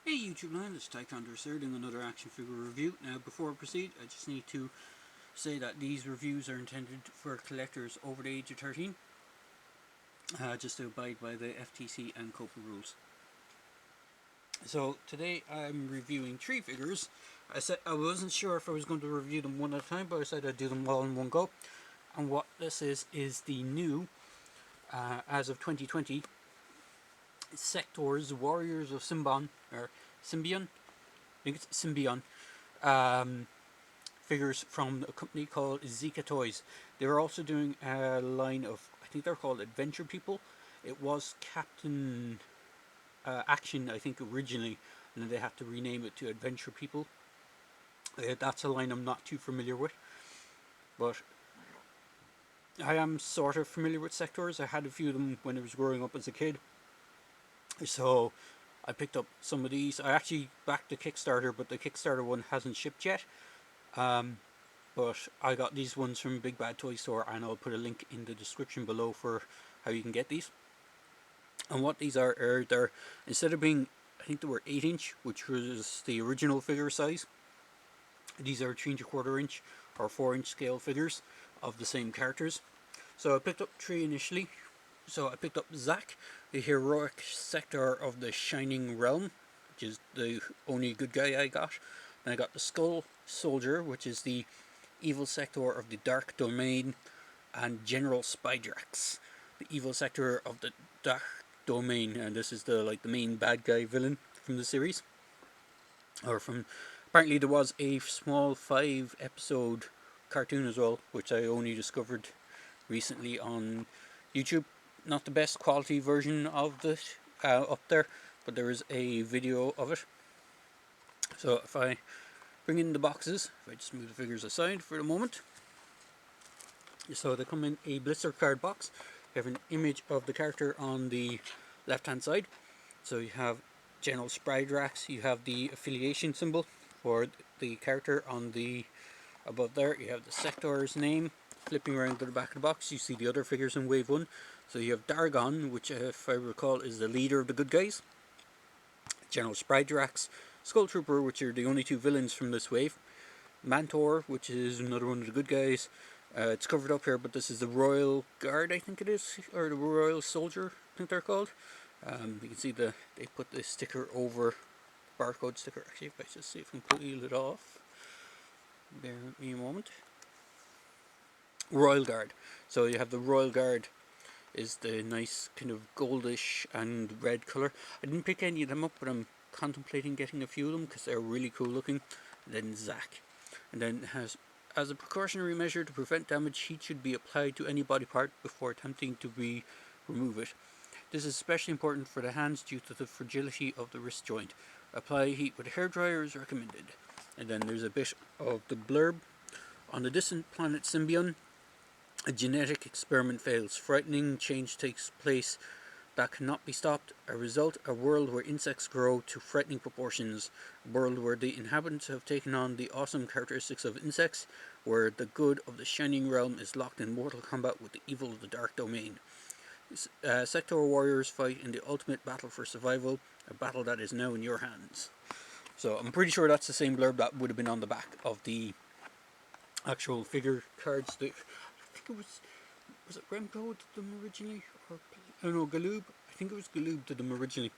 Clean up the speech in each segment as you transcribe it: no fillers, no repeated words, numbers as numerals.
Hey YouTube land, it's Tychonders here doing another action figure review. Now before I proceed, I just need to say that these reviews are intended for collectors over the age of 13, just to abide by the FTC and COPA rules. So today I'm reviewing 3 figures. I said I wasn't sure if I was going to review them one at a time, but I said I'd do them all in one go. And what this is the new, as of 2020, Sectaurs Warriors of Symbion, or Symbion, I think it's Symbion, figures from a company called Zica Toys. They were also doing a line of, I think they're called Adventure People. It was Captain Action, I think, originally, and then they had to rename it to Adventure People. That's a line I'm not too familiar with, but I am sort of familiar with Sectaurs. I had a few of them when I was growing up as a kid, so I picked up some of these. I actually backed the Kickstarter, but the Kickstarter one hasn't shipped yet. But I got these ones from Big Bad Toy Store, and I'll put a link in the description below for how you can get these. And what these are they're, instead of being, I think they were 8-inch, which was the original figure size, these are 3 1/4 inch or 4-inch scale figures of the same characters. So I picked up 3 initially. So I picked up Zac, the heroic Sector of the Shining Realm, which is the only good guy I got. And I got the Skull Soldier, which is the evil Sector of the Dark Domain, and General Spydrax, the evil Sector of the Dark Domain, and this is the main bad guy villain from the series. Or from, apparently there was a small 5-episode cartoon as well, which I only discovered recently on YouTube. Not the best quality version of this up there, but there is a video of it. So if I bring in the boxes, if I just move the figures aside for the moment. So they come in a blister card box. You have an image of the character on the left hand side. So you have General Spydrax, you have the affiliation symbol for the character on the above there. You have the Sector's name. Flipping around to the back of the box, you see the other figures in Wave 1. So you have Dargon, which if I recall is the leader of the good guys. General Spydrax, Skull Trooper, which are the only 2 villains from this wave. Mantor, which is another one of the good guys. It's covered up here, but this is the Royal Guard, I think it is, or the Royal Soldier, I think they're called. You can see they put the sticker over, barcode sticker. Actually, if I just see if I can peel it off. Bear with me a moment. Royal Guard. So you have the Royal Guard is the nice kind of goldish and red colour. I didn't pick any of them up, but I'm contemplating getting a few of them because they're really cool looking. And then Zac. And then has, as a precautionary measure to prevent damage, heat should be applied to any body part before attempting to remove it. This is especially important for the hands due to the fragility of the wrist joint. Apply heat with a hairdryer is recommended. And then there's a bit of the blurb. On the distant planet Symbion, a genetic experiment fails. Frightening change takes place that cannot be stopped. A result, a world where insects grow to frightening proportions. A world where the inhabitants have taken on the awesome characteristics of insects, where the good of the Shining Realm is locked in mortal combat with the evil of the Dark Domain. Sector warriors fight in the ultimate battle for survival, a battle that is now in your hands. So I'm pretty sure that's the same blurb that would have been on the back of the actual figure cards. I think it was it Remco did them originally? Or, oh no, Galoob? I think it was Galoob did them originally.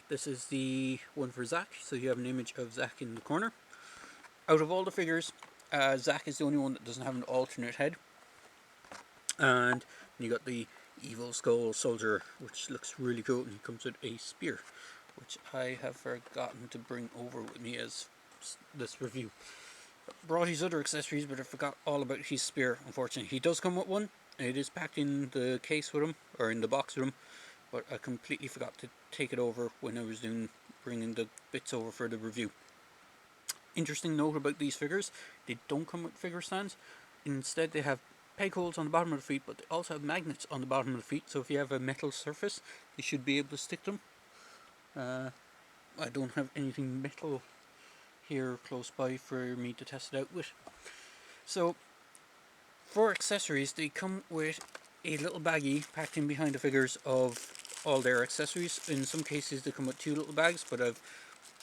This is the one for Zac, so you have an image of Zac in the corner. Out of all the figures, Zac is the only one that doesn't have an alternate head. And you got the evil Skull Soldier, which looks really cool, and he comes with a spear, which I have forgotten to bring over with me as this review. Brought his other accessories, but I forgot all about his spear, unfortunately. He does come with one. It is packed in the case with him, or in the box with him, but I completely forgot to take it over when I was bringing the bits over for the review. Interesting note about these figures, they don't come with figure stands. Instead, they have peg holes on the bottom of the feet, but they also have magnets on the bottom of the feet, so if you have a metal surface, you should be able to stick them. I don't have anything metal here close by for me to test it out with. So for accessories, they come with a little baggie packed in behind the figures of all their accessories. In some cases they come with two little bags, but I've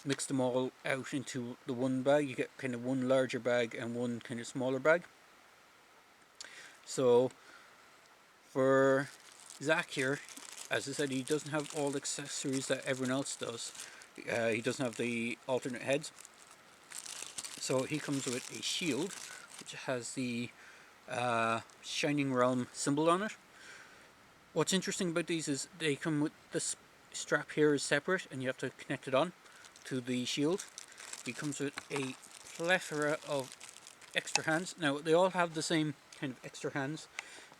mixed them all out into the one bag. You get kind of one larger bag and one kind of smaller bag. So for Zach here, as I said, he doesn't have all the accessories that everyone else does. He doesn't have the alternate heads. So he comes with a shield, which has the Shining Realm symbol on it. What's interesting about these is they come with this strap here is separate, and you have to connect it on to the shield. He comes with a plethora of extra hands. Now they all have the same kind of extra hands.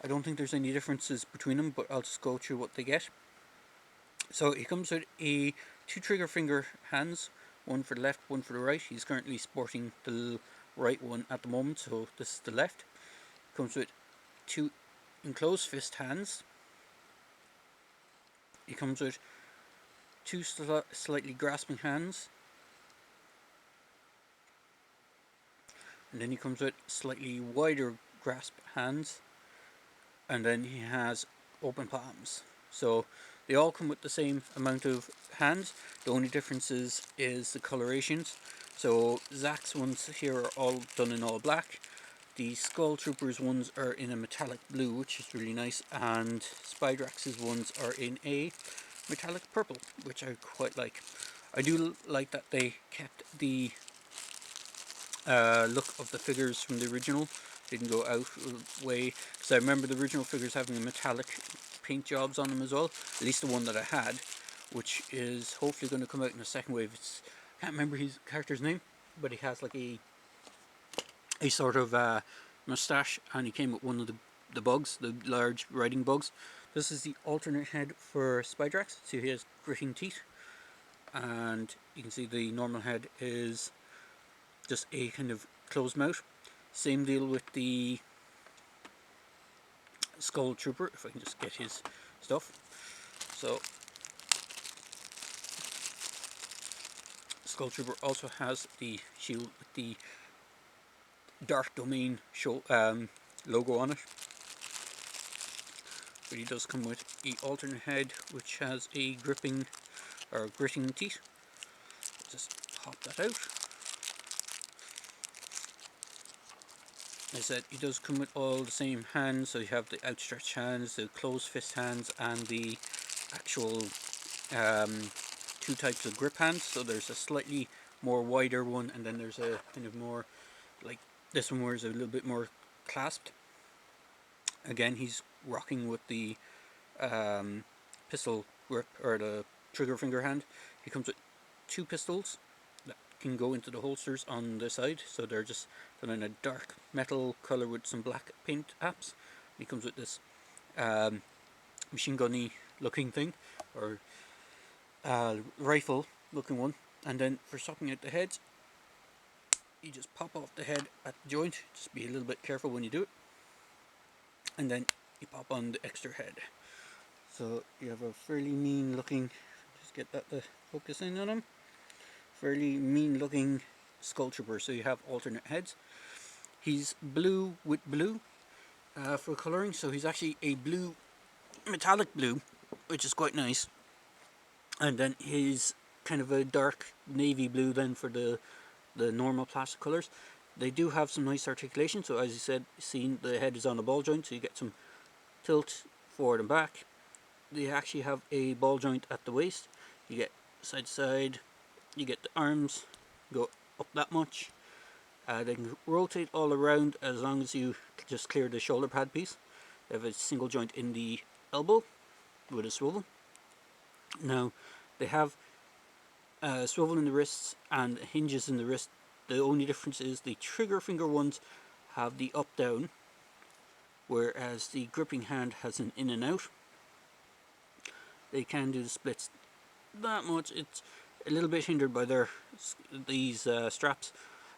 I don't think there's any differences between them, but I'll just go through what they get. So he comes with a 2 trigger finger hands, one for the left, one for the right. He's currently sporting the right one at the moment, so this is the left. Comes with 2 enclosed fist hands. He comes with 2 slightly grasping hands. And then he comes with slightly wider grasp hands. And then he has open palms. So they all come with the same amount of hands. The only difference is the colorations. So Zach's ones here are all done in all black. The Skull Troopers ones are in a metallic blue, which is really nice, and Spydrax's ones are in a metallic purple, which I quite like. I do like that they kept the look of the figures from the original. Didn't go out way, because I remember the original figures having a metallic paint jobs on them as well, at least the one that I had, which is hopefully going to come out in a second wave. I can't remember his character's name, but he has like a sort of mustache, and he came with one of the bugs, the large riding bugs. This is the alternate head for Spydrax. So he has gritting teeth, and you can see the normal head is just a kind of closed mouth. Same deal with the Skull Trooper, if I can just get his stuff. So Skull Trooper also has the shield with the Dark Domain logo on it. But he does come with the alternate head, which has a gritting teeth. Just pop that out. As I said, he does come with all the same hands, so you have the outstretched hands, the closed fist hands, and the actual 2 types of grip hands. So there's a slightly more wider one, and then there's a kind of more like this one, where it's a little bit more clasped. Again, he's rocking with the pistol grip, or the trigger finger hand. He comes with 2 pistols that can go into the holsters on the side, so they're just done in a dark metal color with some black paint apps. He comes with this machine gunny looking thing, or rifle looking one, and then for stopping out the heads, you just pop off the head at the joint. Just be a little bit careful when you do it, and then you pop on the extra head. So you have a fairly mean looking, just get that to focus in on him, fairly mean looking Skull Trooper. So you have alternate heads. He's blue with blue for colouring, so he's actually a blue, metallic blue, which is quite nice. And then he's kind of a dark navy blue then for the normal plastic colours. They do have some nice articulation, so as you said, the head is on a ball joint, so you get some tilt forward and back. They actually have a ball joint at the waist. You get side to side, you get the arms go up that much. They can rotate all around as long as you just clear the shoulder pad piece. They have a single joint in the elbow with a swivel. Now they have swivel in the wrists and hinges in the wrist. The only difference is the trigger finger ones have the up down, whereas the gripping hand has an in and out. They can do the splits that much. It's a little bit hindered by these straps.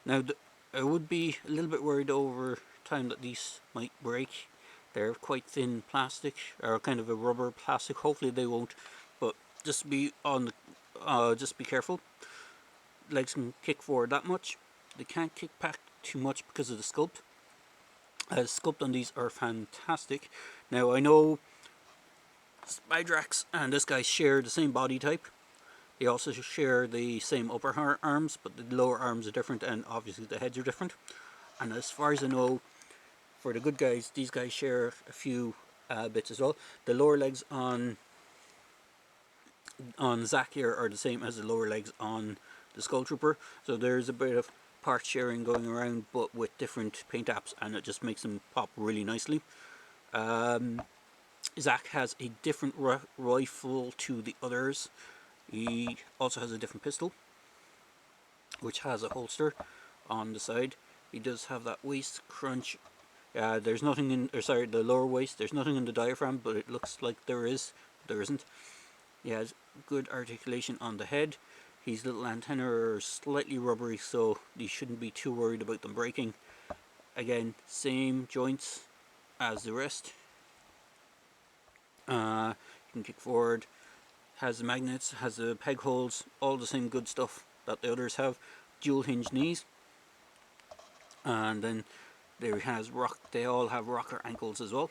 Now I would be a little bit worried over time that these might break. They're quite thin plastic, or kind of a rubber plastic. Hopefully they won't, but just be careful. Legs can kick forward that much. They can't kick back too much because of the sculpt. Sculpt on these are fantastic. Now I know Spidrax and this guy share the same body type. They also share the same upper arms, but the lower arms are different, and obviously the heads are different. And as far as I know, for the good guys, these guys share a few bits as well. The lower legs on Zac here are the same as the lower legs on the Skull Trooper, so there's a bit of part sharing going around, but with different paint apps, and it just makes them pop really nicely. Zac has a different rifle to the others. He also has a different pistol, which has a holster on the side. He does have that waist crunch. There's nothing in, or sorry, the lower waist. There's nothing in the diaphragm, but it looks like there is. There isn't. He has good articulation on the head. His little antennae are slightly rubbery, so you shouldn't be too worried about them breaking. Again, same joints as the rest. You can kick forward. Has the magnets, has the peg holes, all the same good stuff that the others have. Dual hinge knees. And then there has they all have rocker ankles as well.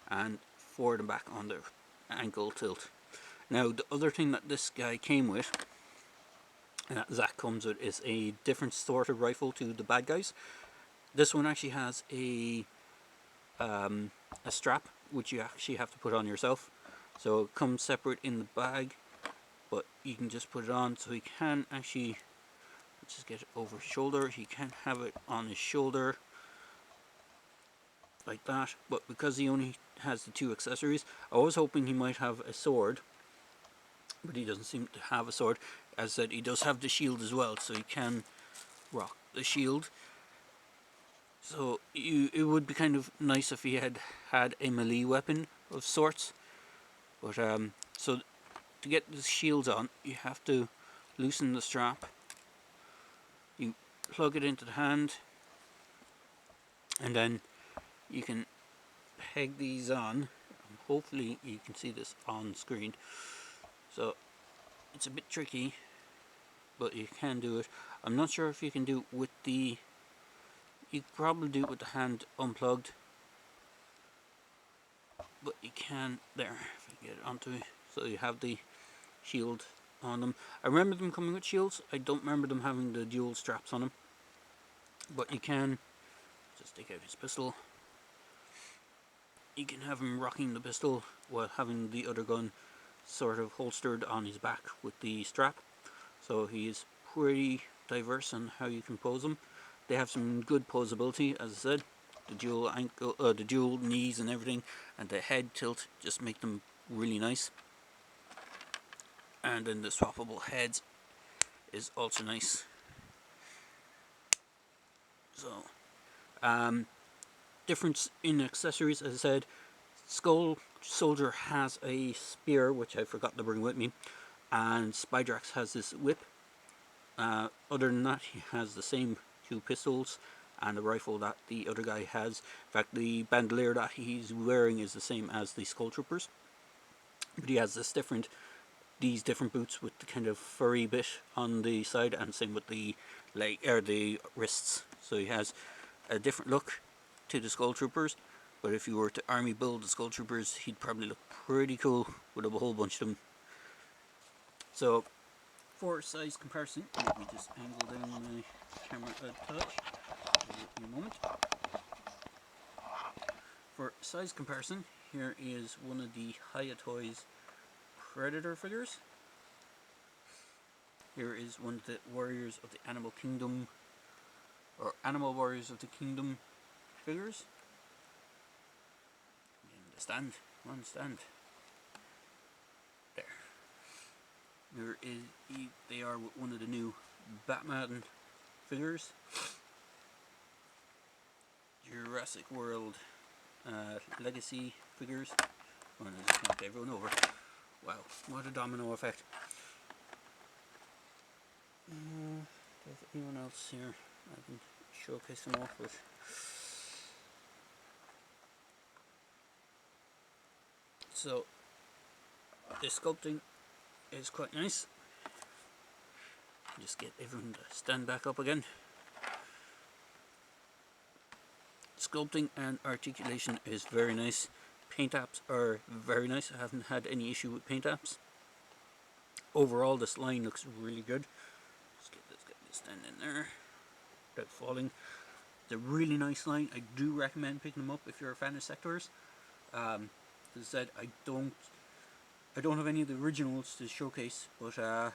And forward and back on their ankle tilt. Now the other thing that this guy came with, and that Zac comes with, is a different sort of rifle to the bad guys. This one actually has a strap which you actually have to put on yourself. So it comes separate in the bag, but you can just put it on. So he can actually, let's just get it over his shoulder. He can have it on his shoulder like that, but because he only has the two accessories, I was hoping he might have a sword, but he doesn't seem to have a sword. As I said, he does have the shield as well, so he can rock the shield. So it would be kind of nice if he had a melee weapon of sorts. But so to get the shields on, you have to loosen the strap. You plug it into the hand, and then you can peg these on. Hopefully you can see this on screen. So it's a bit tricky, but you can do it. I'm not sure if you can do it with the... You could probably do it with the hand unplugged, but you can there, if I get it onto it. So you have the shield on them. I remember them coming with shields. I don't remember them having the dual straps on them, but you can just take out his pistol. You can have him rocking the pistol while having the other gun sort of holstered on his back with the strap. So he is pretty diverse on how you can pose him. They have some good posability, as I said. The dual ankle, the dual knees and everything, and the head tilt just make them really nice. And then the swappable heads is also nice. So, difference in accessories, as I said. Skull Soldier has a spear, which I forgot to bring with me, and Spidrax has this whip. Other than that, he has the same two pistols and a rifle that the other guy has. In fact, the bandolier that he's wearing is the same as the Skull Troopers, but he has these different boots with the kind of furry bit on the side, and same with the leg or the wrists. So he has a different look to the Skull Troopers. But if you were to army build the Skull Troopers, he'd probably look pretty cool with a whole bunch of them. So, for size comparison, let me just angle down my camera a touch. Give me a moment. For size comparison, here is one of the Hiya Toys Predator figures. Here is one of the Warriors of the Animal Kingdom, or Animal Warriors of the Kingdom figures. Stand, one stand. There. There is, they are one of the new Batman figures. Jurassic World Legacy figures. Oh, I just knocked everyone over. Wow, what a domino effect. Does anyone else here I can showcase them off with? So, the sculpting is quite nice. Just get everyone to stand back up again. Sculpting and articulation is very nice. paint apps are very nice. I haven't had any issue with paint apps. Overall, this line looks really good. Let's get this down in there without falling. It's a really nice line. I do recommend picking them up if you're a fan of Sectaurs. As I said, I don't have any of the originals to showcase, but I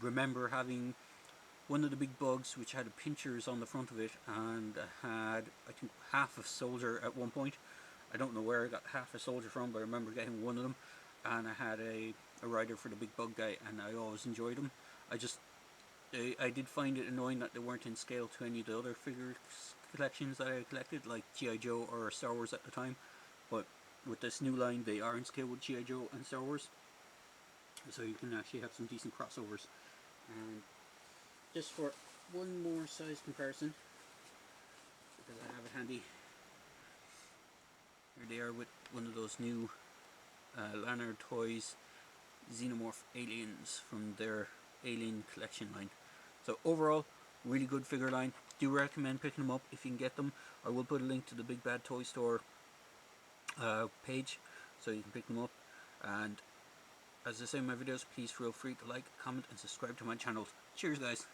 remember having one of the big bugs which had pinchers on the front of it, and had, I think, half a soldier at one point. I don't know where I got half a soldier from, but I remember getting one of them, and I had a rider for the big bug guy, and I always enjoyed them. I did find it annoying that they weren't in scale to any of the other figure collections that I collected, like G.I. Joe or Star Wars at the time, but with this new line they are in scale with G.I. Joe and Star Wars, so you can actually have some decent crossovers. And just for one more size comparison, because I have it handy, here they are with one of those new Lanard Toys Xenomorph aliens from their Alien collection line. So overall, really good figure line. Do recommend picking them up if you can get them. I will put a link to the Big Bad Toy Store page, so you can pick them up. And as I say in my videos, please feel free to like, comment and subscribe to my channel. Cheers guys!